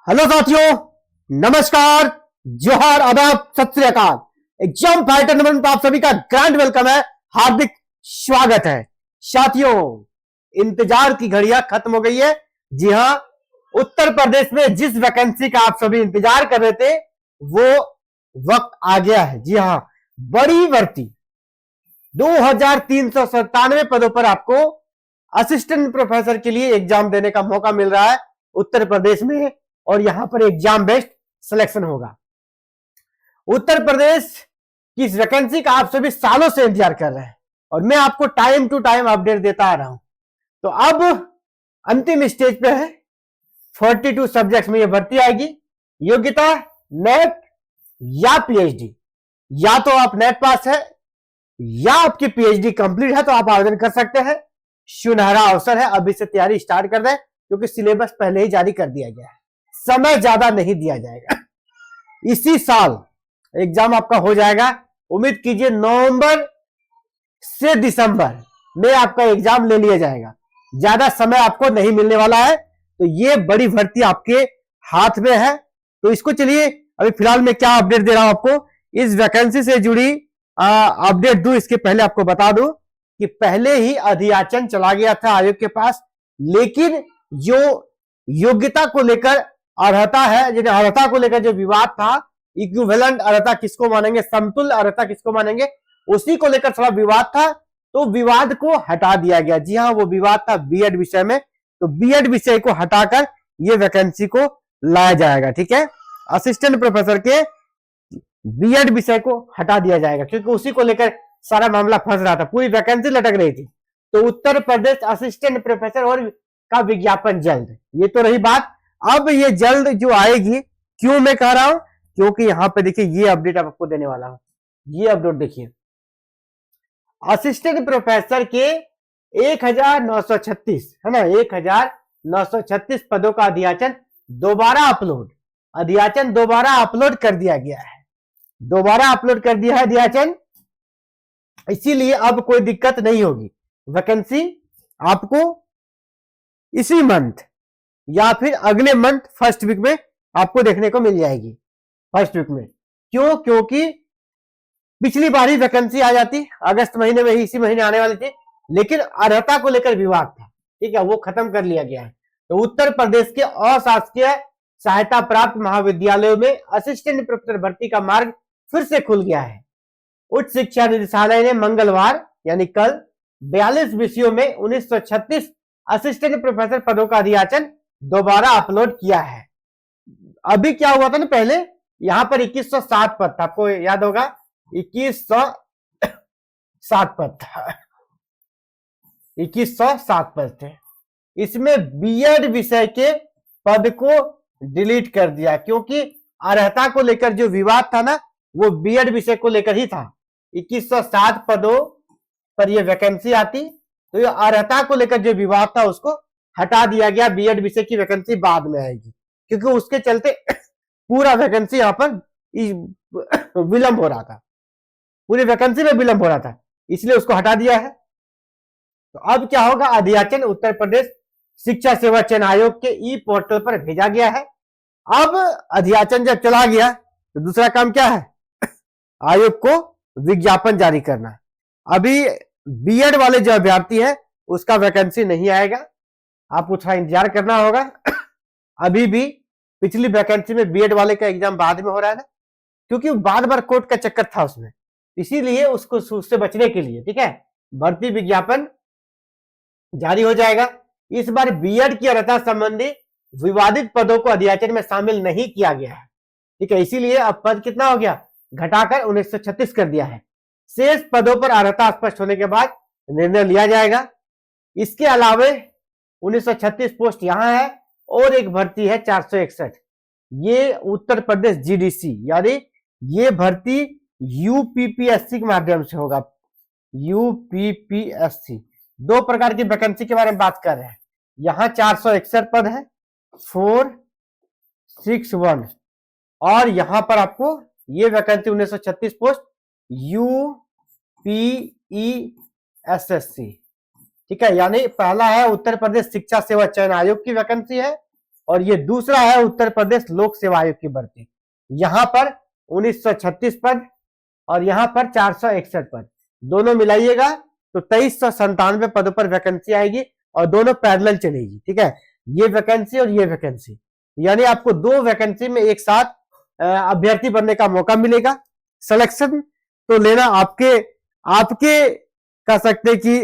Hello साथियों, नमस्कार, जोहार, आदाब, सत श्री अकाल। एग्जाम फाइटर नंबर पर आप सभी का ग्रैंड वेलकम है, हार्दिक स्वागत है। साथियों, इंतजार की घड़ियां खत्म हो गई है। जी हां, उत्तर प्रदेश में जिस वैकेंसी का आप सभी इंतजार कर रहे थे वो वक्त आ गया है। जी हां, बड़ी भर्ती 2397 पदों पर आपको असिस्टेंट प्रोफेसर के लिए एग्जाम देने का मौका मिल रहा है उत्तर प्रदेश में, और यहां पर एग्जाम बेस्ड सिलेक्शन होगा। उत्तर प्रदेश की इस वैकेंसी का आप सभी सालों से इंतजार कर रहे हैं और मैं आपको टाइम टू टाइम अपडेट देता आ रहा हूं। तो अब अंतिम स्टेज पे है, 42 सब्जेक्ट्स में यह भर्ती आएगी। योग्यता नेट या पीएचडी, या तो आप नेट पास है या आपकी पीएचडी कंप्लीट है तो आप आवेदन कर सकते हैं। सुनहरा अवसर है, अभी से तैयारी स्टार्ट कर दें क्योंकि सिलेबस पहले ही जारी कर दिया गया है, समय ज्यादा नहीं दिया जाएगा। इसी साल एग्जाम आपका हो जाएगा। उम्मीद कीजिए नवंबर से दिसंबर में आपका एग्जाम ले लिया जाएगा, ज्यादा समय आपको नहीं मिलने वाला है। तो ये बड़ी भर्ती आपके हाथ में है। तो इसको चलिए अभी फिलहाल मैं क्या अपडेट दे रहा हूं आपको, इस वैकेंसी से जुड़ी अपडेट दूं इसके पहले आपको बता दूं कि पहले ही अधियाचन चला गया था आयोग के पास, लेकिन जो योग्यता को लेकर अर्हता है, जिन्हें अर्हता को लेकर जो विवाद था, इक्विवेलेंट अर्हता किसको मानेंगे, समतुल्य अर्हता किसको मानेंगे, उसी को लेकर थोड़ा विवाद था। तो विवाद को हटा दिया गया। जी हाँ, वो विवाद था बीएड विषय में, तो बीएड विषय को हटाकर ये वैकेंसी को लाया जाएगा। ठीक है, असिस्टेंट प्रोफेसर के बीएड विषय को हटा दिया जाएगा क्योंकि उसी को लेकर सारा मामला फंस रहा था, पूरी वैकेंसी लटक रही थी। तो उत्तर प्रदेश असिस्टेंट प्रोफेसर और का विज्ञापन जल्द, ये तो रही बात। अब ये जल्द जो आएगी, क्यों मैं कह रहा हूं, क्योंकि यहां पे देखिए ये अपडेट आपको देने वाला हूं। ये अपडेट देखिए, असिस्टेंट प्रोफेसर के 1936 है ना, 1936 पदों का अधियाचन दोबारा अपलोड, अधियाचन दोबारा अपलोड कर दिया गया है, दोबारा अपलोड कर दिया है अधियाचन। इसीलिए अब कोई दिक्कत नहीं होगी, वैकेंसी आपको इसी मंथ या फिर अगले मंथ फर्स्ट वीक में आपको देखने को मिल जाएगी। फर्स्ट वीक में क्यों, क्योंकि पिछली बार ही वैकेंसी आ जाती अगस्त महीने में ही, इसी महीने आने वाली थी, लेकिन अर्हता को लेकर विवाद था। ठीक है, वो खत्म कर लिया गया है। तो उत्तर प्रदेश के अशासकीय सहायता प्राप्त महाविद्यालयों में असिस्टेंट प्रोफेसर भर्ती का मार्ग फिर से खुल गया है। उच्च शिक्षा निदेशालय ने मंगलवार यानी कल 42 विषयों में 1936 असिस्टेंट प्रोफेसर पदों का अधियाचन दोबारा अपलोड किया है। अभी क्या हुआ था ना, पहले यहां पर 2107 पद था, आपको याद होगा 2107 पद था, 2107 पद थे। इसमें बीएड विषय के पद को डिलीट कर दिया क्योंकि अर्हता को लेकर जो विवाद था ना, वो बीएड विषय को लेकर ही था। 2107 पदों पर यह वैकेंसी आती, तो ये अर्हता को लेकर जो विवाद था उसको हटा दिया गया। बीएड विषय की वैकेंसी बाद में आएगी क्योंकि उसके चलते पूरा वैकेंसी यहां पर विलंब हो रहा था, पूरी वैकेंसी में विलंब हो रहा था, इसलिए उसको हटा दिया है। तो अब क्या होगा, अधियाचन उत्तर प्रदेश शिक्षा सेवा चयन आयोग के ई पोर्टल पर भेजा गया है। अब अधियाचन जब चला गया तो दूसरा काम क्या है, आयोग को विज्ञापन जारी करना। अभी बीएड वाले जो अभ्यर्थी है उसका वैकेंसी नहीं आएगा, आपको थोड़ा इंतजार करना होगा। अभी भी पिछली वैकेंसी में बीएड वाले का एग्जाम बाद में हो रहा है ना, क्योंकि बार बार कोर्ट का चक्कर था उसमें, इसीलिए उसको उससे बचने के लिए, ठीक है, भर्ती विज्ञापन जारी हो जाएगा। इस बार बीएड की अर्हता संबंधी विवादित पदों को अधियाचन में शामिल नहीं किया गया है। ठीक है, इसीलिए अब पद कितना हो गया, घटाकर 1936 कर दिया है। शेष पदों पर अर्हता स्पष्ट होने के बाद निर्णय लिया जाएगा। इसके अलावे 1936 पोस्ट यहां है और एक भर्ती है 461, ये उत्तर प्रदेश जीडीसी, यानी ये भर्ती यूपीपीएससी के माध्यम से होगा। यूपीपीएससी, दो प्रकार की वैकेंसी के बारे में बात कर रहे हैं। यहां 461 पद है 461, और यहां पर आपको ये वैकेंसी 1936 पोस्ट यूपीईएसएससी। ठीक है, यानी पहला है उत्तर प्रदेश शिक्षा सेवा चयन आयोग की वैकेंसी है और ये दूसरा है उत्तर प्रदेश लोक सेवा आयोग की भर्ती। यहां पर 1936 पद और यहां पर 461 पद, दोनों मिलाइएगा तो 2397 पदों पर वैकेंसी आएगी और दोनों पैरेलल चलेगी। ठीक है, ये वैकेंसी और ये वैकेंसी, यानी आपको 2 वैकेंसी में एक साथ अभ्यर्थी बनने का मौका मिलेगा। सिलेक्शन तो लेना आपके कह सकते कि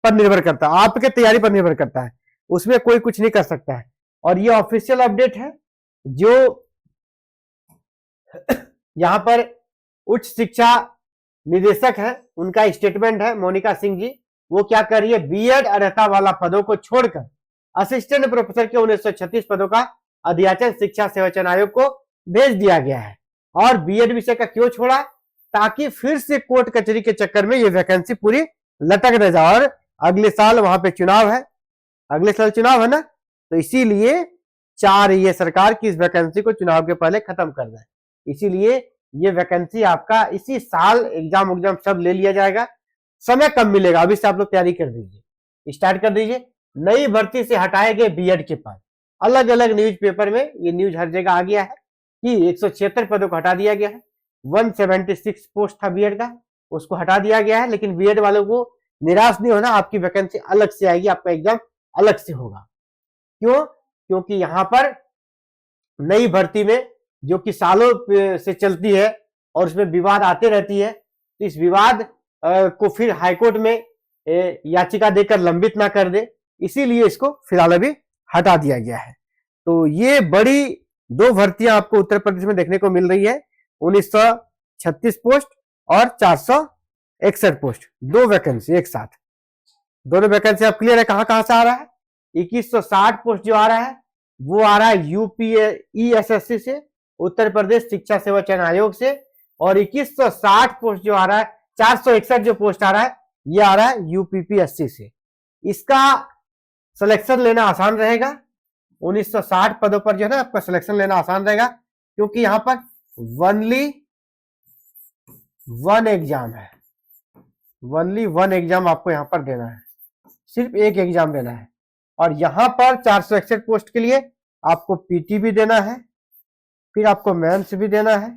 पर निर्भर करता है, आपके तैयारी पर निर्भर करता है, उसमें कोई कुछ नहीं कर सकता है। और ये ऑफिशियल अपडेट है जो यहां पर उच्च शिक्षा निदेशक है, उनका स्टेटमेंट है, मोनिका सिंह जी। वो क्या कर रही है, बीएड अर्हता वाला पदों को छोड़कर असिस्टेंट प्रोफेसर के 1936 पदों का अध्याचन शिक्षा सेवा चयन आयोग को भेज दिया गया है। और बीएड विषय का क्यों छोड़ा, ताकि फिर से कोर्ट कचहरी के चक्कर में ये वैकेंसी पूरी लटक न जाए। और अगले साल वहां पे चुनाव है, अगले साल चुनाव है ना, तो इसीलिए चाह रही है सरकार की इस वैकेंसी को चुनाव के पहले खत्म कर दे। इसीलिए ये वैकेंसी आपका इसी साल एग्जाम सब ले लिया जाएगा। समय कम मिलेगा, अभी से आप लोग तैयारी कर दीजिए, स्टार्ट कर दीजिए। नई भर्ती से हटाए गए बीएड के पद, अलग अलग न्यूज पेपर में ये न्यूज हर जगह आ गया है कि 176 पदों को हटा दिया गया है। 176 पोस्ट था बीएड का, उसको हटा दिया गया है। लेकिन बीएड वालों को निराश नहीं होना, आपकी वैकेंसी अलग से आएगी, आपका एग्जाम अलग से होगा। क्यों? क्योंकि यहां पर नई भर्ती में जो कि सालों से चलती है और उसमें विवाद आते रहती है, तो इस विवाद को फिर हाईकोर्ट में याचिका देकर लंबित ना कर दे, इसीलिए इसको फिलहाल अभी हटा दिया गया है। तो ये बड़ी 2 भर्तियां आपको उत्तर प्रदेश में देखने को मिल रही है, 1936 पोस्ट और 461 पोस्ट, 2 वैकेंसी एक साथ। दोनों वैकेंसी आप क्लियर है कहां से आ रहा है। 2160 पोस्ट जो आ रहा है वो आ रहा है यूपीएसएससी से, उत्तर प्रदेश शिक्षा सेवा चयन आयोग से। और 2160 पोस्ट जो आ रहा है, 461 जो पोस्ट आ रहा है, ये आ रहा है यूपीपीएससी से। इसका सिलेक्शन लेना आसान रहेगा, 1960 पदों पर जो है ना आपका सिलेक्शन लेना आसान रहेगा, क्योंकि यहां पर ओनली 1 एग्जाम है, ओनली 1 एग्जाम आपको यहां पर देना है, सिर्फ एक एग्जाम देना है। और यहां पर 461 पोस्ट के लिए आपको पीटी भी देना है, फिर आपको मेंस भी देना है,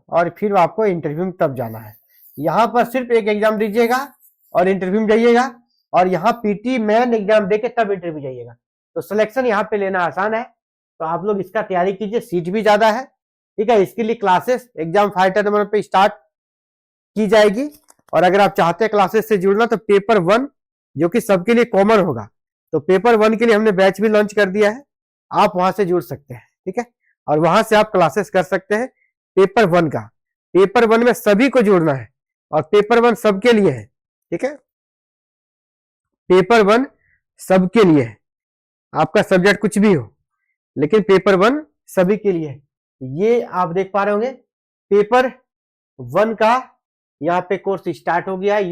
और फिर आपको इंटरव्यू में तब जाना है। यहां पर सिर्फ एक एग्जाम दीजिएगा और इंटरव्यू में जाइएगा, और यहाँ पीटी मेन एग्जाम देके तब इंटरव्यू जाइएगा। तो सिलेक्शन यहाँ पे लेना आसान है, तो आप लोग इसका तैयारी कीजिए, सीट भी ज्यादा है। ठीक है, इसके लिए क्लासेस एग्जाम फाइटर नंबर पे स्टार्ट की जाएगी। और अगर आप चाहते हैं क्लासेस से जुड़ना तो पेपर 1 जो कि सबके लिए कॉमन होगा, तो पेपर 1 के लिए हमने बैच भी लॉन्च कर दिया है, आप वहां से जुड़ सकते हैं। ठीक है, और वहां से आप क्लासेस कर सकते हैं पेपर 1 का। पेपर 1 में सभी को जुड़ना है और पेपर 1 सबके लिए है। ठीक है, पेपर 1 सबके लिए है, आपका सब्जेक्ट कुछ भी हो, लेकिन पेपर 1 सभी के लिए है। ये आप देख पा रहे होंगे पेपर 1 का यहाँ पे कोर्स स्टार्ट हो गया है।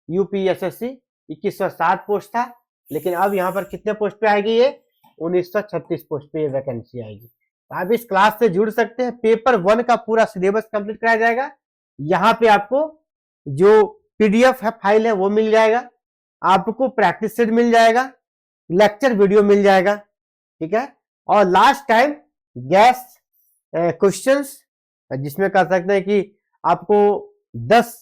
यूपीएसएससी 2160 पोस्ट था, लेकिन अब यहाँ पर कितने पोस्ट पे आएगी, ये 1936 पोस्ट पे ये वैकेंसी आएगी। तो आप इस क्लास से जुड़ सकते हैं। पेपर 1 का पूरा सिलेबस कंप्लीट कराया जाएगा। यहाँ पे आपको जो पीडीएफ है फाइल है वो मिल जाएगा, आपको प्रैक्टिस सेट मिल जाएगा, लेक्चर वीडियो मिल जाएगा। ठीक है, और लास्ट टाइम गैस क्वेश्चंस जिसमें कर सकते हैं कि आपको 10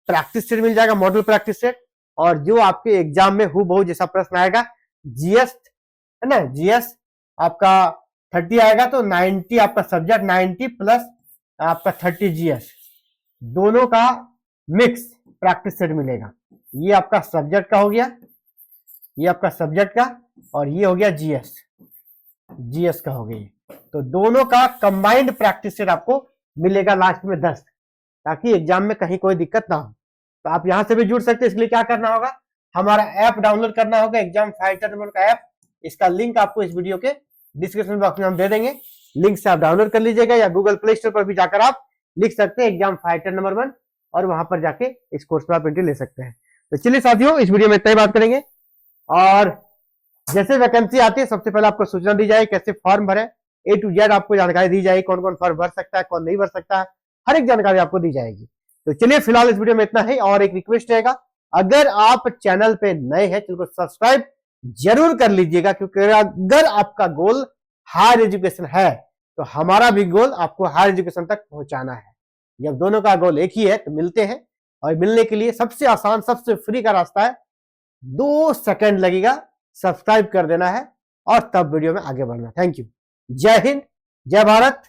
प्रैक्टिस सेट मिल जाएगा, मॉडल प्रैक्टिस सेट। और जो आपके एग्जाम में हूबहू जैसा प्रश्न आएगा, जीएस है ना, जीएस आपका 30 आएगा, तो 90 आपका सब्जेक्ट, 90 प्लस आपका 30 जीएस, दोनों का मिक्स प्रैक्टिस सेट मिलेगा। ये आपका सब्जेक्ट का हो गया, ये आपका सब्जेक्ट का, और ये हो गया जीएस का हो गया। तो दोनों का कंबाइंड प्रैक्टिस सेट आपको मिलेगा लास्ट में 10, ताकि एग्जाम में कहीं कोई दिक्कत ना हो। तो आप यहां से भी जुड़ सकते हैं। इसके लिए क्या करना होगा, हमारा ऐप डाउनलोड करना होगा, एग्जाम फाइटर नंबर का ऐप। इसका लिंक आपको इस वीडियो के डिस्क्रिप्शन बॉक्स में हम दे देंगे, लिंक से आप डाउनलोड कर लीजिएगा, या गूगल प्ले स्टोर पर भी जाकर आप लिख सकते हैं एग्जाम फाइटर नंबर 1, और वहां पर जाके इस कोर्स पर आप एंट्री ले सकते हैं। तो चलिए साथियों, इस वीडियो में इतना ही बात करेंगे। और जैसे वैकेंसी आती है सबसे पहले आपको सूचना दी जाए, कैसे फॉर्म भरे, A to Z आपको जानकारी दी जाएगी, कौन कौन फॉर्म भर सकता है, कौन नहीं भर सकता है, हर एक जानकारी आपको दी जाएगी। तो चलिए फिलहाल इस वीडियो में इतना ही। और एक रिक्वेस्ट रहेगा, अगर आप चैनल पे नए हैं, चैनल को सब्सक्राइब जरूर कर लीजिएगा, क्योंकि अगर आपका गोल हायर एजुकेशन है तो हमारा भी गोल आपको हायर एजुकेशन तक पहुंचाना है। जब दोनों का गोल एक ही है तो मिलते हैं, और मिलने के लिए सबसे आसान सबसे फ्री का रास्ता है, 2 सेकंड लगेगा, सब्सक्राइब कर देना है और तब वीडियो में आगे बढ़ना। Thank you. जय हिंद, जय भारत।